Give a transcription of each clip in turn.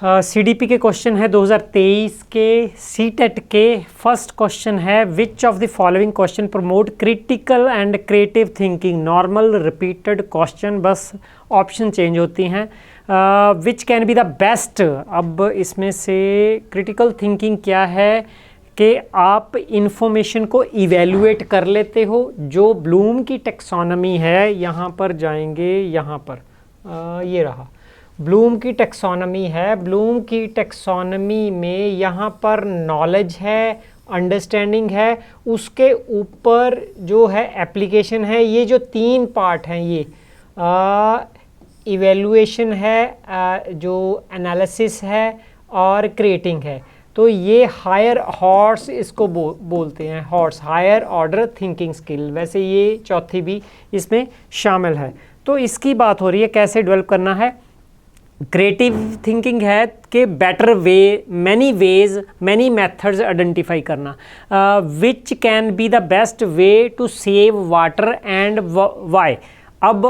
CDP के question है 2023 के सीटेट के। फर्स्ट क्वेश्चन है विच of the following question promote critical and creative thinking. Normal repeated question, बस ऑप्शन चेंज होती हैं। विच कैन बी द बेस्ट। अब इसमें से क्रिटिकल थिंकिंग क्या है कि आप इंफॉर्मेशन को इवेल्युएट कर लेते हो। जो ब्लूम की टेक्सोनॉमी है, यहाँ पर जाएंगे, यहाँ पर ये रहा ब्लूम की टेक्सोनॉमी है। ब्लूम की टेक्सोनॉमी में यहाँ पर नॉलेज है, अंडरस्टैंडिंग है, उसके ऊपर जो है एप्लीकेशन है। ये जो तीन पार्ट हैं, ये इवेल्युएशन है, जो एनालिसिस है और क्रिएटिंग है। तो ये हायर हॉर्स इसको बोलते हैं, हॉर्स हायर ऑर्डर थिंकिंग स्किल। वैसे ये चौथी भी इसमें शामिल है। तो इसकी बात हो रही है कैसे डेवलप करना है। क्रिएटिव थिंकिंग है कि better way, many ways, many methods identify करना। Which can be the best way to save water and why. अब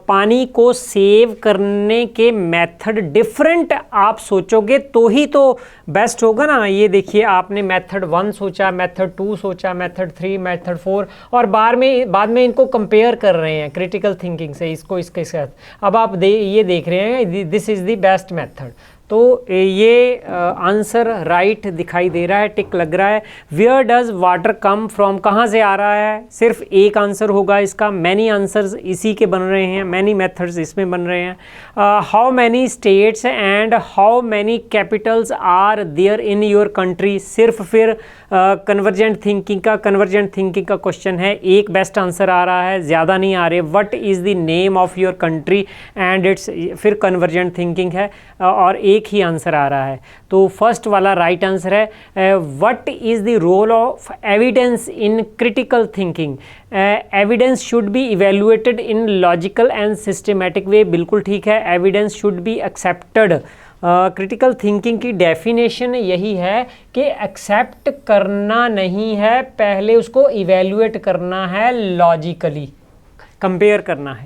पानी को सेव करने के मेथड डिफरेंट आप सोचोगे तो ही तो बेस्ट होगा ना। ये देखिए, आपने मेथड 1 सोचा, मेथड 2 सोचा, मेथड 3, मेथड 4 और बाद में इनको कंपेयर कर रहे हैं क्रिटिकल थिंकिंग से, इसको इसके साथ। अब आप ये देख रहे हैं this is the best method. तो ये आंसर राइट दिखाई दे रहा है, टिक लग रहा है। Where does water come from, कहाँ से आ रहा है। सिर्फ एक आंसर होगा इसका, मैनी आंसर्स इसी के बन रहे हैं, मैनी मेथड्स इसमें बन रहे हैं। How many states and how many capitals are there in your country. सिर्फ फिर कन्वर्जेंट थिंकिंग का क्वेश्चन है। एक बेस्ट आंसर आ रहा है, ज़्यादा नहीं आ रहे। What is the name of your country and it's, फिर कन्वर्जेंट थिंकिंग है और एक ही आंसर आ रहा है। तो फर्स्ट वाला राइट आंसर है। What is the role of evidence in critical thinking. Evidence should be evaluated in logical and systematic way. बिल्कुल ठीक है, evidence should be accepted. Critical thinking की डेफिनेशन यही है कि एक्सेप्ट करना नहीं है, पहले उसको इवेल्युएट करना है, लॉजिकली कंपेयर करना है,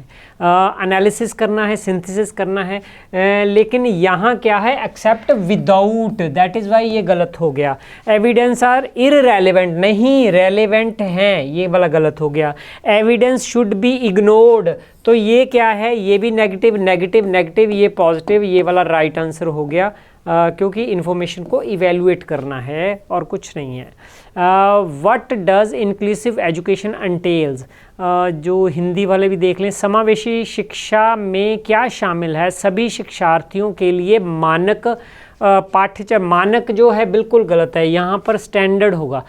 एनालिसिस करना है, सिंथेसिस करना है। लेकिन यहाँ क्या है, accept without, that is why ये गलत हो गया। एविडेंस आर इररेलेवेंट, नहीं रेलेवेंट हैं, ये वाला गलत हो गया। एविडेंस शुड बी इग्नोर्ड, तो ये क्या है, ये भी नेगेटिव नेगेटिव नेगेटिव, ये पॉजिटिव, ये वाला राइट आंसर हो गया। क्योंकि इन्फॉर्मेशन को इवेल्युएट करना है और कुछ नहीं है। व्हाट डज इंक्लूसिव एजुकेशन एंटेल्स, जो हिंदी वाले भी देख लें। समावेशी शिक्षा में क्या शामिल है। सभी शिक्षार्थियों के लिए मानक पाठ्यक्रम, मानक जो है बिल्कुल गलत है, यहाँ पर स्टैंडर्ड होगा।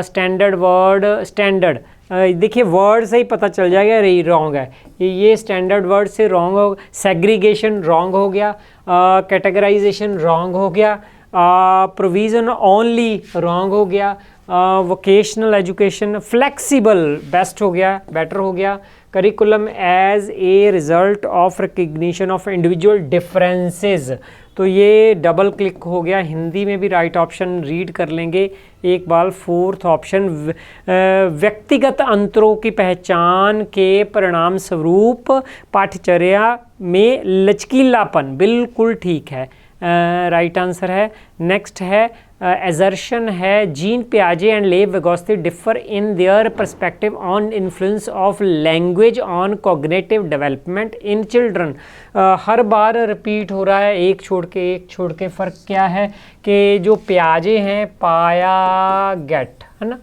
स्टैंडर्ड वर्ड, स्टैंडर्ड, देखिए वर्ड से ही पता चल जाएगा ये रॉन्ग है, ये स्टैंडर्ड वर्ड से रॉन्ग हो। सेग्रीगेशन रॉन्ग हो गया, कैटेगराइजेशन रॉन्ग हो गया, प्रोविज़न ओनली रॉन्ग हो गया, वोकेशनल एजुकेशन, फ्लेक्सिबल बेस्ट हो गया, बेटर हो गया। Curriculum as a result of recognition of individual differences, तो ये डबल क्लिक हो गया। हिंदी में भी राइट ऑप्शन रीड कर लेंगे एक बार। फोर्थ ऑप्शन, व्यक्तिगत अंतरों की पहचान के परिणाम स्वरूप पाठ्यचर्या में लचकीलापन, बिल्कुल ठीक है, राइट आंसर है। नेक्स्ट है एजर्शन है, जीन पियाजे and Lev Vygotsky differ in their perspective on influence of language on cognitive development in children. हर बार रिपीट हो रहा है, एक छोड़ के फ़र्क क्या है कि जो पियाजे हैं, पाया गेट, है ना।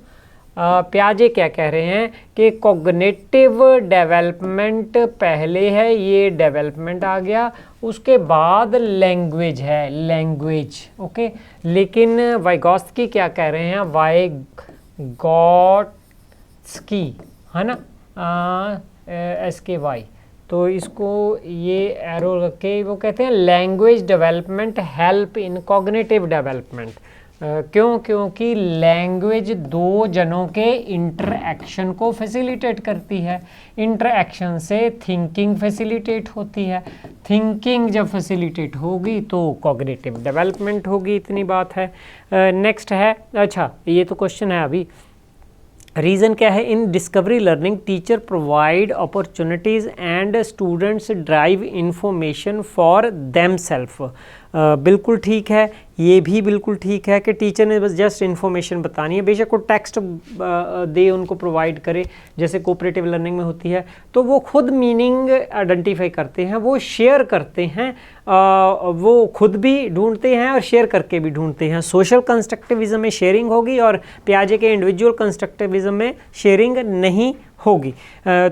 पियाजे क्या कह रहे हैं कि कॉग्निटिव डेवलपमेंट पहले है, ये डेवलपमेंट आ गया, उसके बाद लैंग्वेज है, लैंग्वेज, ओके। लेकिन वाइगोस्की क्या कह रहे हैं, वाइगोट्स्की, है ना, SKY, तो इसको ये एरो रख के वो कहते हैं language development help in cognitive development. क्यों? क्योंकि लैंग्वेज दो जनों के इंटरएक्शन को फैसिलिटेट करती है, इंटरएक्शन से थिंकिंग फैसिलिटेट होती है, थिंकिंग जब फैसिलिटेट होगी तो कॉग्निटिव डेवलपमेंट होगी, इतनी बात है। नेक्स्ट है, अच्छा ये तो क्वेश्चन है अभी, रीज़न क्या है, in discovery learning teacher provide opportunities and students drive information for them self. बिल्कुल ठीक है। ये भी बिल्कुल ठीक है कि टीचर ने बस जस्ट इन्फॉर्मेशन बतानी है, बेशक वो टेक्स्ट दे उनको प्रोवाइड करे जैसे कोऑपरेटिव लर्निंग में होती है, तो वो खुद मीनिंग आइडेंटिफाई करते हैं, वो शेयर करते हैं, वो खुद भी ढूंढते हैं और शेयर करके भी ढूंढते हैं। सोशल कंस्ट्रक्टिविज्म में शेयरिंग होगी और पियाजे के इंडिविजुअल कंस्ट्रक्टिविज्म में शेयरिंग नहीं होगी।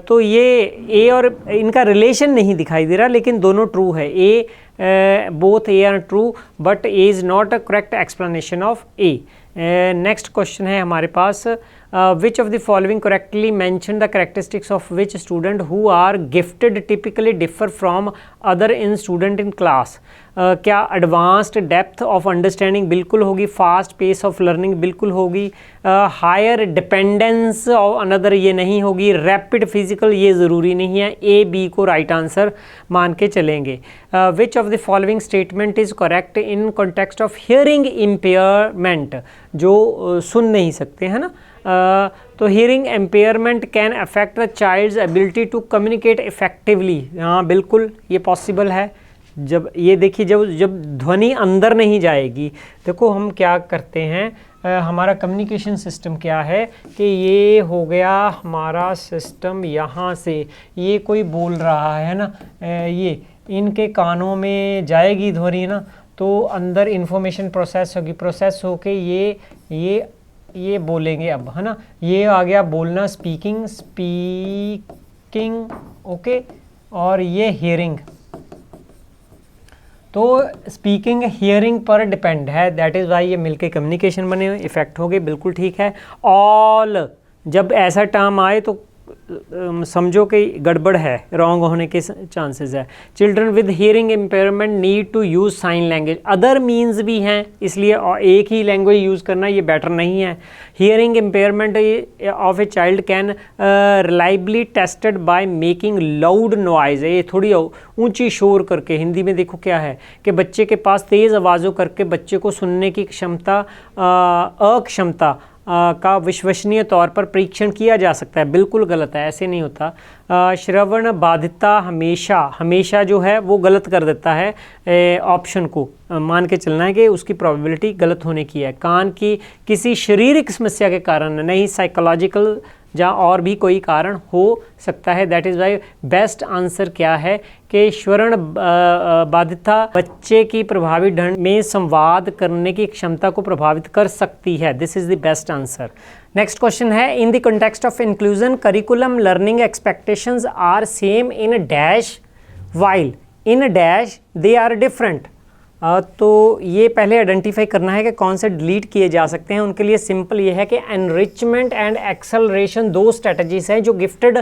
तो ये ए और इनका रिलेशन नहीं दिखाई दे रहा, लेकिन दोनों ट्रू है। A both A are true but A is not a correct explanation of A. Next question है हमारे पास, which of the following correctly mention the characteristics of which student who are gifted typically differ from other in student in class. क्या advanced depth of understanding बिल्कुल होगी, fast pace of learning बिल्कुल होगी, higher dependence of another ये नहीं होगी, rapid physical ये ज़रूरी नहीं है। ए बी को राइट आंसर मान के चलेंगे। Which of the following statement is correct in context of hearing impairment, जो सुन नहीं सकते है ना। तो hearing impairment can affect the child's ability to communicate effectively. हाँ बिल्कुल ये पॉसिबल है। जब ये देखिए जब ध्वनि अंदर नहीं जाएगी, देखो हम क्या करते हैं, हमारा कम्युनिकेशन सिस्टम क्या है कि ये हो गया हमारा सिस्टम, यहाँ से ये कोई बोल रहा है ना, ये इनके कानों में जाएगी ध्वनि ना, तो अंदर इंफॉर्मेशन प्रोसेस होगी, प्रोसेस होके ये बोलेंगे अब है ना। ये आ गया बोलना, स्पीकिंग, ओके, और ये हियरिंग। तो स्पीकिंग हियरिंग पर डिपेंड है, दैट इज़ वाई ये मिलके कम्युनिकेशन बने हुए, इफेक्ट हो गए, बिल्कुल ठीक है। ऑल जब ऐसा टर्म आए तो समझो कि गड़बड़ है, रॉन्ग होने के चांसेस है। Children with hearing impairment need to use sign language, other means भी हैं, इसलिए एक ही लैंग्वेज यूज़ करना ये बेटर नहीं है। Hearing impairment of a child can reliably tested by making loud noise, ये थोड़ी ऊंची शोर करके, हिंदी में देखो क्या है कि बच्चे के पास तेज़ आवाज़ों करके बच्चे को सुनने की क्षमता, अक्षमता का विश्वसनीय तौर पर परीक्षण किया जा सकता है। बिल्कुल गलत है, ऐसे नहीं होता। श्रवण बाधिता हमेशा जो है वो गलत कर देता है, ऑप्शन को मान के चलना है कि उसकी प्रोबेबिलिटी गलत होने की है। कान की किसी शारीरिक समस्या के कारण नहीं, साइकोलॉजिकल या और भी कोई कारण हो सकता है। That is Y best answer क्या है कि श्रवण बाधिता बच्चे की प्रभावी ढंग में संवाद करने की क्षमता को प्रभावित कर सकती है। This is the best answer. Next question है, in the context of inclusion curriculum learning expectations are same in dash while in dash they are different. तो ये पहले आइडेंटिफाई करना है कि कौन से डिलीट किए जा सकते हैं। उनके लिए सिंपल ये है कि एनरिचमेंट एंड एक्सेलरेशन दो स्ट्रेटजीज हैं जो गिफ्टेड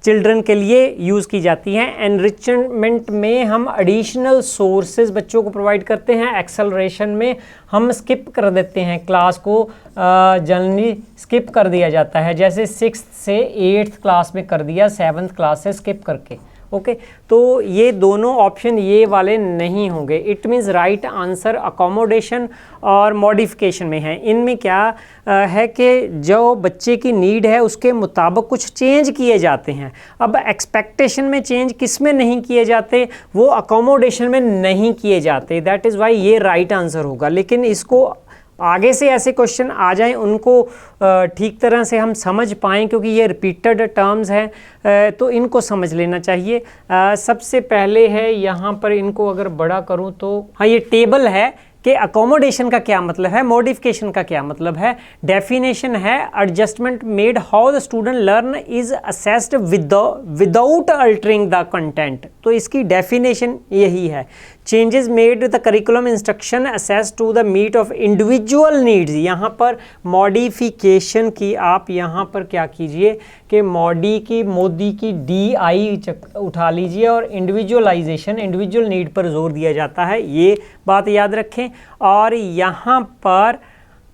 चिल्ड्रन के लिए यूज़ की जाती हैं। एनरिचमेंट में हम एडिशनल सोर्सेज बच्चों को प्रोवाइड करते हैं, एक्सेलरेशन में हम स्किप कर देते हैं, क्लास को जनरली स्किप कर दिया जाता है, जैसे 6th से 8th क्लास में कर दिया, 7th क्लास से स्किप करके। ओके तो ये दोनों ऑप्शन ये वाले नहीं होंगे। It means right answer accommodation और मॉडिफिकेशन में है। इनमें क्या है कि जो बच्चे की नीड है उसके मुताबिक कुछ चेंज किए जाते हैं। अब एक्सपेक्टेशन में चेंज किस में नहीं किए जाते, वो अकोमोडेशन में नहीं किए जाते। दैट इज़ वाई ये राइट आंसर होगा। लेकिन इसको आगे से ऐसे क्वेश्चन आ जाएं उनको ठीक तरह से हम समझ पाएँ, क्योंकि ये रिपीटेड टर्म्स हैं तो इनको समझ लेना चाहिए। सबसे पहले है यहाँ पर, इनको अगर बड़ा करूँ तो हाँ, ये टेबल है कि अकोमोडेशन का क्या मतलब है, मॉडिफिकेशन का क्या मतलब है। डेफिनेशन है adjustment made how the student learn is assessed without altering the content. तो इसकी डेफिनेशन यही है। Changes made the curriculum instruction assess to the meet of individual needs. यहाँ पर मॉडिफिकेशन की आप यहाँ पर क्या कीजिए कि मोदी की DI उठा लीजिए और इंडिविजुअलाइजेशन, इंडिविजुअल नीड पर जोर दिया जाता है, ये बात याद रखें। और यहाँ पर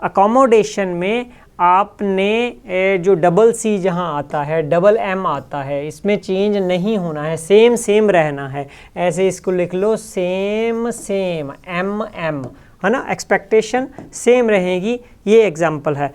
अकोमोडेशन में आपने जो डबल C जहाँ आता है, डबल M आता है, इसमें चेंज नहीं होना है, सेम रहना है। ऐसे इसको लिख लो, सेम MM है ना, एक्सपेक्टेशन सेम रहेगी। ये एग्जाम्पल है।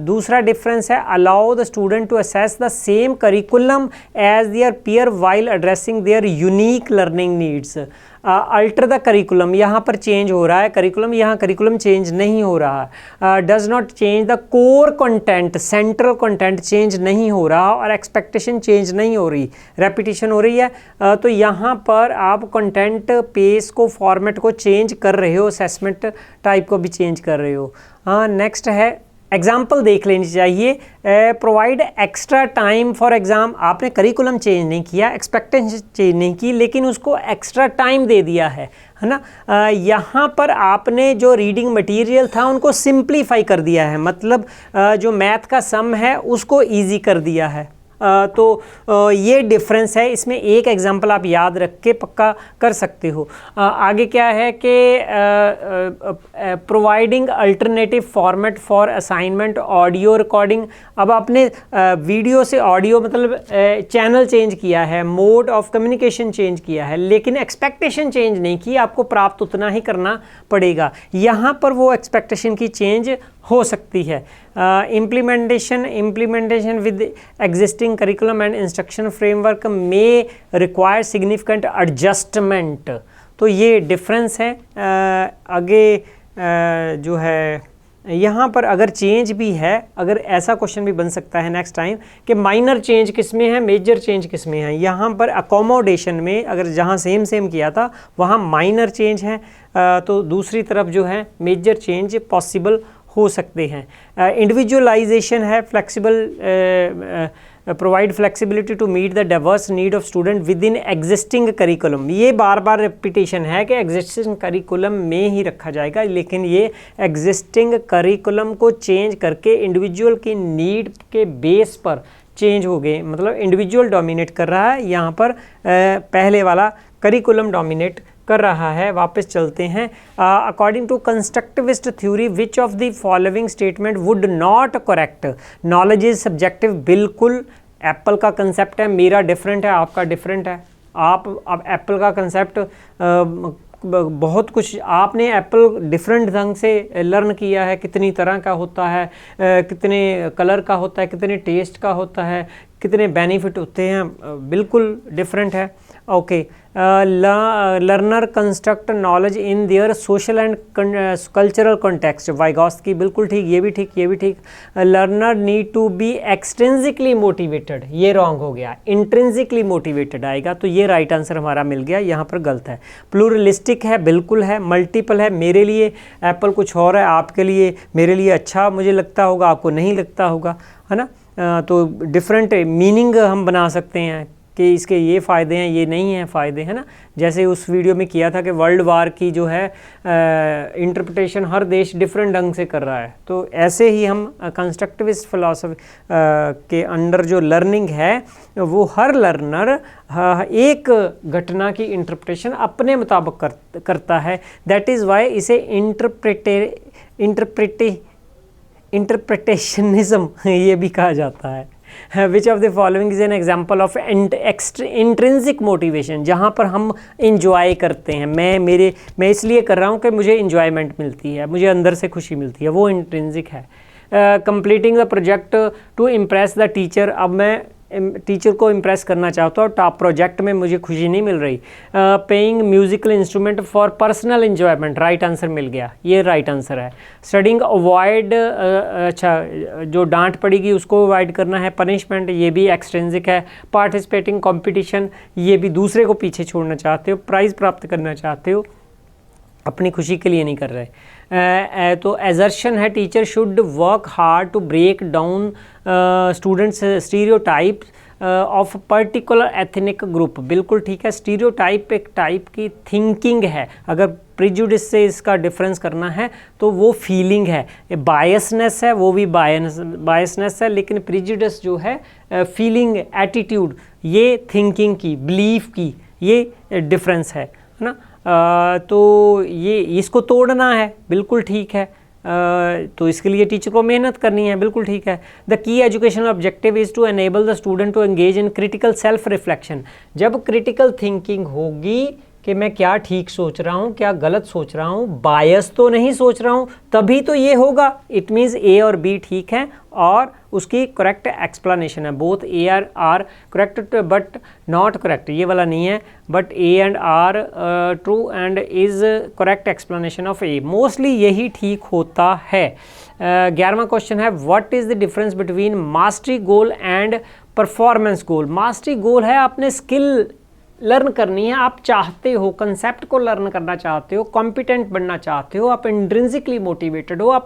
दूसरा डिफरेंस है, allow the student to access the same curriculum as their peer while addressing their unique learning needs. Alter the curriculum, यहाँ पर चेंज हो रहा है करिकुलम, यहाँ करिकुलम चेंज नहीं हो रहा। Does not change the core content, central content change नहीं हो रहा और एक्सपेक्टेशन चेंज नहीं हो रही, रेपिटेशन हो रही है। तो यहाँ पर आप कंटेंट पेस को, फॉर्मेट को चेंज कर रहे हो, असेसमेंट टाइप को भी चेंज कर रहे हो। हाँ, नेक्स्ट है एग्जाम्पल देख लेनी चाहिए। Provide extra time for exam, आपने करिकुलम चेंज नहीं किया, एक्सपेक्टेशन चेंज नहीं की, लेकिन उसको एक्स्ट्रा टाइम दे दिया है ना। यहाँ पर आपने जो रीडिंग मटेरियल था उनको सिंप्लीफाई कर दिया है, मतलब जो मैथ का सम है उसको ईजी कर दिया है। तो ये डिफरेंस है इसमें। एक एग्जांपल आप याद रख के पक्का कर सकते हो। आगे क्या है कि providing alternative format for assignment, audio recording. अब आपने वीडियो से ऑडियो मतलब चैनल चेंज किया है, मोड ऑफ कम्युनिकेशन चेंज किया है, लेकिन एक्सपेक्टेशन चेंज नहीं की, आपको प्राप्त उतना ही करना पड़ेगा। यहाँ पर वो एक्सपेक्टेशन की चेंज हो सकती है। Implementation with existing curriculum and instruction framework में रिक्वायर सिग्निफिकेंट एडजस्टमेंट। तो ये डिफरेंस है। आगे जो है यहाँ पर अगर चेंज भी है, अगर ऐसा क्वेश्चन भी बन सकता है नेक्स्ट टाइम कि माइनर चेंज किस में है, मेजर चेंज किस में है। यहाँ पर अकोमोडेशन में अगर जहाँ सेम किया था वहाँ माइनर चेंज है, तो दूसरी तरफ जो है मेजर चेंज पॉसिबल हो सकते हैं। इंडिविजुअलाइजेशन है, flexible, provide flexibility to meet the diverse need of student within existing curriculum. ये बार बार रिपीटेशन है कि एग्जिस्टिंग करिकुलम में ही रखा जाएगा, लेकिन ये एग्जिस्टिंग करिकुलम को चेंज करके इंडिविजुअल की नीड के बेस पर चेंज हो गए, मतलब इंडिविजुअल डोमिनेट कर रहा है, यहाँ पर पहले वाला करिकुलम डोमिनेट कर रहा है। वापस चलते हैं। According to constructivist theory which of the following statement would not correct. Knowledge is subjective, बिल्कुल एप्पल का कंसेप्ट है, मेरा डिफरेंट है, आपका डिफरेंट है। अब एप्पल का कंसेप्ट बहुत कुछ आपने एप्पल डिफरेंट ढंग से लर्न किया है, कितनी तरह का होता है, कितने कलर का होता है, कितने टेस्ट का होता है, कितने बेनिफिट होते हैं, बिल्कुल डिफरेंट है। Okay, learner construct knowledge in their social and cultural context. Vygotsky बिल्कुल ठीक, ये भी ठीक, ये भी ठीक। Learner need to be extrinsically motivated, ये रॉन्ग हो गया, इंट्रिंसिकली मोटिवेटेड आएगा, तो ये राइट आंसर हमारा मिल गया, यहाँ पर गलत है। प्लूरलिस्टिक है, बिल्कुल है। मल्टीपल है, मेरे लिए एप्पल कुछ और है, आपके लिए मेरे लिए अच्छा मुझे लगता होगा, आपको नहीं लगता होगा, है ना। तो डिफरेंट मीनिंग हम बना सकते हैं कि इसके ये फ़ायदे हैं, ये नहीं हैं फ़ायदे, है ना। जैसे उस वीडियो में किया था कि वर्ल्ड वार की जो है इंटरप्रिटेशन हर देश डिफरेंट ढंग से कर रहा है, तो ऐसे ही हम कंस्ट्रक्टिविस्ट फिलॉसफी के अंडर जो लर्निंग है वो हर लर्नर एक घटना की इंटरप्रिटेशन अपने मुताबिक करता है। दैट इज़ वाई इसे इंटरप्रिटेशनिज्म ये भी कहा जाता है। विच of the following is an example of intrinsic motivation, जहाँ पर हम इंजॉय करते हैं, मैं इसलिए कर रहा हूँ कि मुझे इंजॉयमेंट मिलती है, मुझे अंदर से खुशी मिलती है, वो इंट्रिंसिक है। Completing the project to impress the teacher, अब मैं टीचर को इम्प्रेस करना चाहता हूँ, टॉप प्रोजेक्ट में मुझे खुशी नहीं मिल रही। Paying musical instrument for personal enjoyment, right answer मिल गया, ये राइट आंसर है। स्टडिंग अवॉइड, अच्छा जो डांट पड़ेगी उसको अवॉइड करना है। पनिशमेंट, ये भी एक्सट्रिंसिक है। पार्टिसिपेटिंग कॉम्पिटिशन, ये भी दूसरे को पीछे छोड़ना चाहते हो, प्राइज़ प्राप्त करना चाहते हो, अपनी खुशी के लिए नहीं कर रहे। तो एजर्शन है, teacher should work hard to break down students stereotype of particular ethnic group, बिल्कुल ठीक है। स्टीरियोटाइप एक टाइप की थिंकिंग है, अगर प्रिजुडिस से इसका डिफरेंस करना है तो वो फीलिंग है। बायसनेस है, वो भी बायसनेस है, लेकिन प्रिजुडिस जो है फीलिंग, एटीट्यूड, ये थिंकिंग की, बिलीफ की, ये डिफरेंस है ना। तो ये इसको तोड़ना है, बिल्कुल ठीक है। तो इसके लिए टीचर को मेहनत करनी है, बिल्कुल ठीक है। The key educational objective is to enable the student to engage in critical self reflection. जब क्रिटिकल थिंकिंग होगी कि मैं क्या ठीक सोच रहा हूँ, क्या गलत सोच रहा हूँ, बायस तो नहीं सोच रहा हूँ, तभी तो ये होगा। इट मीन्स ए और बी ठीक हैं और उसकी करेक्ट एक्सप्लेनेशन है। Both A are correct but not correct, ये वाला नहीं है, but A and R true and is correct explanation of A. Mostly यही ठीक होता है। 11वां क्वेश्चन है, what is the difference between mastery goal and performance goal. Mastery goal है आपने स्किल लर्न करनी है, आप चाहते हो, कंसेप्ट को लर्न करना चाहते हो, कॉम्पिटेंट बनना चाहते हो, आप इंट्रिंसिकली मोटिवेटेड हो, आप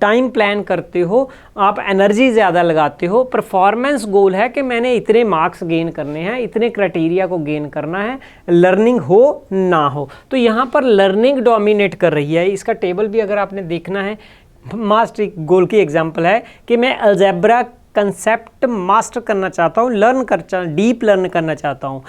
टाइम प्लान करते हो, आप एनर्जी ज़्यादा लगाते हो। परफॉर्मेंस गोल है कि मैंने इतने मार्क्स गेन करने हैं, इतने क्राइटेरिया को गेन करना है, लर्निंग हो ना हो। तो यहाँ पर लर्निंग डोमिनेट कर रही है। इसका टेबल भी अगर आपने देखना है, मास्टरी गोल की एग्जाम्पल है कि मैं अलजेब्रा कंसेप्ट मास्टर करना चाहता हूँ, डीप लर्न करना चाहता हूँ,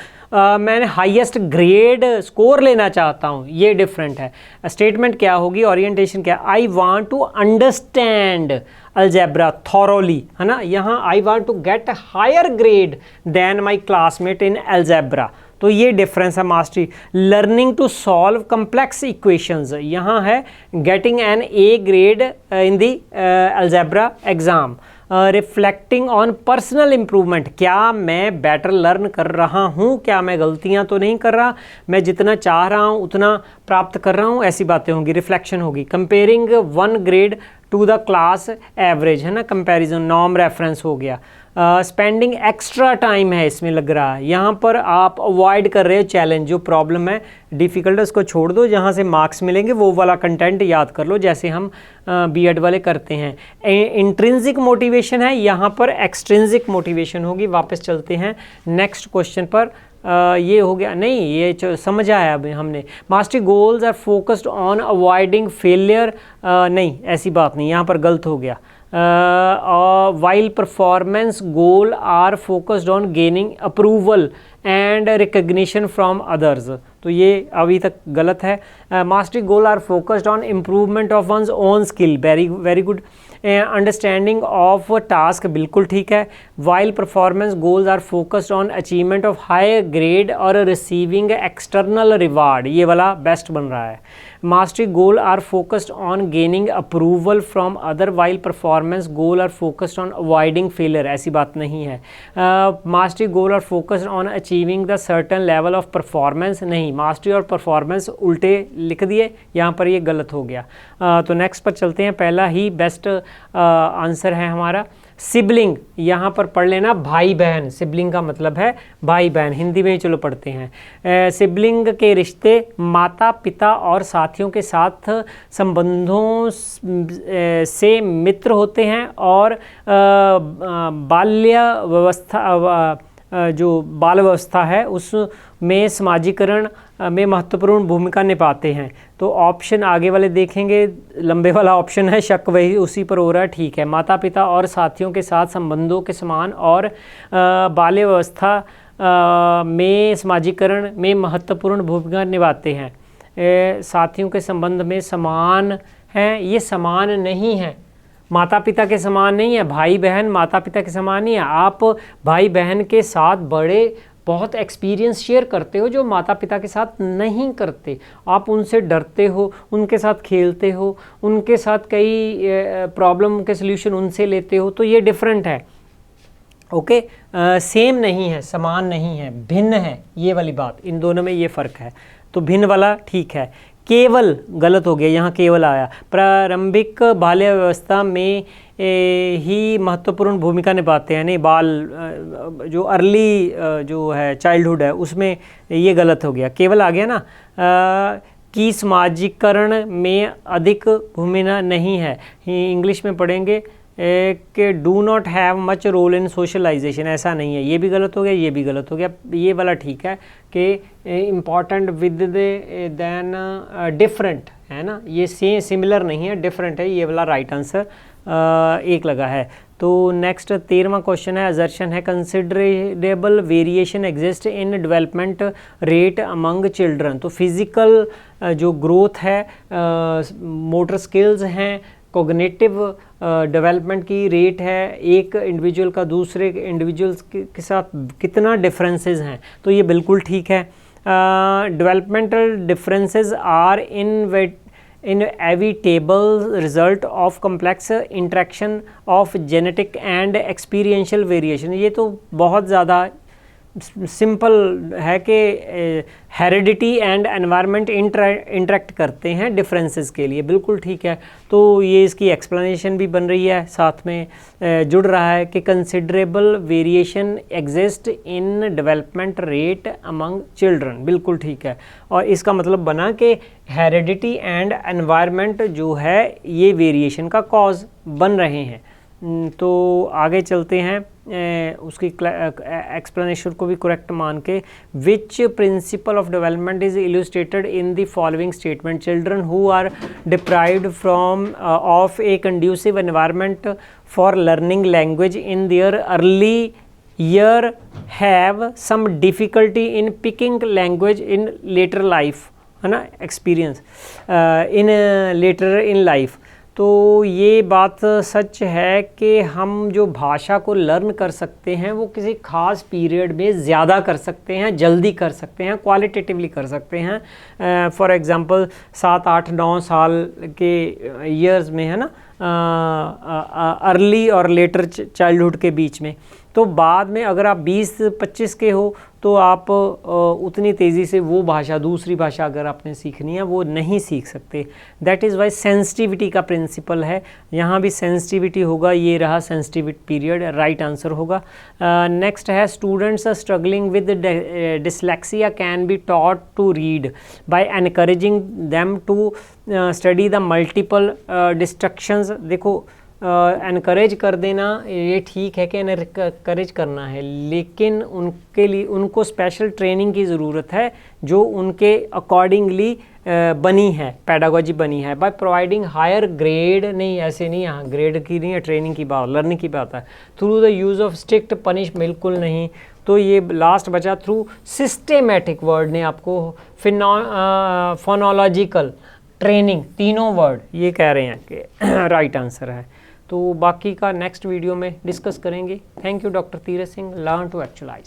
मैंने हाईएस्ट ग्रेड स्कोर लेना चाहता हूँ, ये डिफरेंट है। स्टेटमेंट क्या होगी, ओरिएंटेशन क्या, I want to understand algebra thoroughly, है ना। यहाँ I want to get higher grade than my classmate in algebra, तो ये डिफरेंस है mastery. Learning to solve complex equations, यहाँ है getting an A grade in the algebra exam. Reflecting on personal improvement, क्या मैं बेटर लर्न कर रहा हूँ, क्या मैं गलतियाँ तो नहीं कर रहा, मैं जितना चाह रहा हूँ उतना प्राप्त कर रहा हूँ, ऐसी बातें होंगी, रिफ्लेक्शन होगी। Comparing 1 grade two the class average, है ना, कंपैरिजन, नॉर्म रेफरेंस हो गया। स्पेंडिंग एक्स्ट्रा टाइम है इसमें लग रहा है, यहाँ पर आप अवॉइड कर रहे हो चैलेंज, जो प्रॉब्लम है डिफ़िकल्ट है उसको छोड़ दो, जहाँ से मार्क्स मिलेंगे वो वाला कंटेंट याद कर लो, जैसे हम बीएड वाले करते हैं। इंट्रिंसिक मोटिवेशन है, यहाँ पर एक्सट्रिंसिक मोटिवेशन होगी। वापस चलते हैं नेक्स्ट क्वेश्चन पर। ये हो गया, नहीं ये समझ आया अभी हमने। Mastery goals are focused on avoiding failure, नहीं ऐसी बात नहीं, यहाँ पर गलत हो गया। while performance goal are focused on gaining approval and recognition from others, तो ये अभी तक गलत है। Mastery goal are focused on improvement of one's own skill, very good. Understanding of task, बिल्कुल ठीक है। While performance goals are focused on achievement of high grade और रिसीविंग एक्सटर्नल रिवार्ड, ये वाला बेस्ट बन रहा है। Mastery goal are focused on gaining approval from other, while performance goal are focused on avoiding failure, ऐसी बात नहीं है। Mastery goal are focused on achieving the certain level of performance, नहीं, मास्टरी और परफॉर्मेंस उल्टे लिख दिए, यहाँ पर ये गलत हो गया। तो नेक्स्ट पर चलते हैं, पहला ही बेस्ट आंसर है हमारा। सिबलिंग, यहाँ पर पढ़ लेना भाई बहन, सिबलिंग का मतलब है भाई बहन, हिंदी में ही चलो पढ़ते हैं। सिबलिंग के रिश्ते माता पिता और साथियों के साथ संबंधों से मित्र होते हैं और बाल्य व्यवस्था, जो बाल व्यवस्था है उसमें समाजीकरण में महत्वपूर्ण भूमिका निभाते हैं। तो ऑप्शन आगे वाले देखेंगे, लंबे वाला ऑप्शन है, शक वही उसी पर हो रहा है, ठीक है। माता पिता और साथियों के साथ संबंधों के समान और बाल्य व्यवस्था में समाजीकरण में महत्वपूर्ण भूमिका निभाते हैं। साथियों के संबंध में समान हैं, ये समान नहीं है, माता पिता के समान नहीं है। भाई बहन माता पिता के समान नहीं है। आप भाई बहन के साथ बड़े बहुत एक्सपीरियंस शेयर करते हो जो माता पिता के साथ नहीं करते। आप उनसे डरते हो, उनके साथ खेलते हो, उनके साथ कई प्रॉब्लम के सल्यूशन उनसे लेते हो, तो ये डिफरेंट है। ओके, सेम नहीं है, समान नहीं है, भिन्न है, ये वाली बात, इन दोनों में ये फ़र्क है। तो भिन्न वाला ठीक है। केवल गलत हो गया, यहाँ केवल आया। प्रारंभिक बाल्य व्यवस्था में ही महत्वपूर्ण भूमिका निभाते हैं, नहीं, बाल जो अर्ली जो है चाइल्डहुड है उसमें, ये गलत हो गया, केवल आ गया ना। की समाजीकरण में अधिक भूमिका नहीं है, इंग्लिश में पढ़ेंगे कि do not have much role in socialization, ऐसा नहीं है, ये भी गलत हो गया, ये भी गलत हो गया। ये वाला ठीक है कि इम्पॉर्टेंट विद देन डिफरेंट, है ना, ये सिमिलर नहीं है, डिफरेंट है, ये वाला राइट आंसर एक लगा है। तो नेक्स्ट 13वां क्वेश्चन है, असर्शन है, considerable variation exist in development rate among children. तो फिजिकल जो ग्रोथ है, मोटर स्किल्स हैं, कोग्निटिव डेवलपमेंट की रेट है, एक इंडिविजुअल का दूसरे इंडिविजुअल्स के साथ कितना डिफरेंसेस हैं, तो ये बिल्कुल ठीक है। Developmental differences are inevitable result of complex interaction of genetic and experiential variation। ये तो बहुत ज़्यादा सिंपल है कि हेरिडिटी एंड एनवायरनमेंट इंटरेक्ट करते हैं डिफरेंसेस के लिए, बिल्कुल ठीक है। तो ये इसकी एक्सप्लेनेशन भी बन रही है, साथ में जुड़ रहा है कि considerable variation exist in development rate among children, बिल्कुल ठीक है। और इसका मतलब बना कि हेरिडिटी एंड एनवायरनमेंट जो है ये वेरिएशन का कॉज बन रहे हैं। तो आगे चलते हैं, उसकी एक्सप्लेनेशन को भी करेक्ट मान के। Which principle of development is illustrated in the following statement. Children who are deprived from of a conducive environment for learning language in their early year have some difficulty in picking language in later life, है ना, experience in later in life. तो ये बात सच है कि हम जो भाषा को लर्न कर सकते हैं वो किसी ख़ास पीरियड में ज़्यादा कर सकते हैं, जल्दी कर सकते हैं, क्वालिटेटिवली कर सकते हैं। फॉर एग्ज़ाम्पल 7, 8, 9 साल के ईयर्स में, है ना, अर्ली और लेटर चाइल्डहुड के बीच में। तो बाद में अगर आप 20-25 के हो तो आप उतनी तेज़ी से वो भाषा, दूसरी भाषा अगर आपने सीखनी है वो नहीं सीख सकते। दैट इज़ वाई सेंसिटिविटी का प्रिंसिपल है, यहाँ भी सेंसिटिविटी होगा। ये रहा सेंसिटिविटी पीरियड, राइट आंसर होगा। नेक्स्ट है students are struggling with dyslexia can be taught to read by encouraging them to study the multiple distractions. देखो एनकरेज कर देना ये ठीक है कि एनकरेज करना है, लेकिन उनके लिए उनको स्पेशल ट्रेनिंग की ज़रूरत है जो उनके अकॉर्डिंगली बनी है, पैडागोजी बनी है। बाय प्रोवाइडिंग हायर ग्रेड, नहीं ऐसे नहीं, यहाँ ग्रेड की नहीं है, ट्रेनिंग की बात, लर्निंग की बात है। Through the use of strict punish, बिल्कुल नहीं। तो ये लास्ट बचा थ्रू सिस्टेमेटिक वर्ड ने आपको फोनोलॉजिकल ट्रेनिंग, तीनों वर्ड ये कह रहे हैं कि राइट आंसर है। तो बाकी का नेक्स्ट वीडियो में डिस्कस करेंगे। Thank you doctor Tirath Singh. Learn to actualise.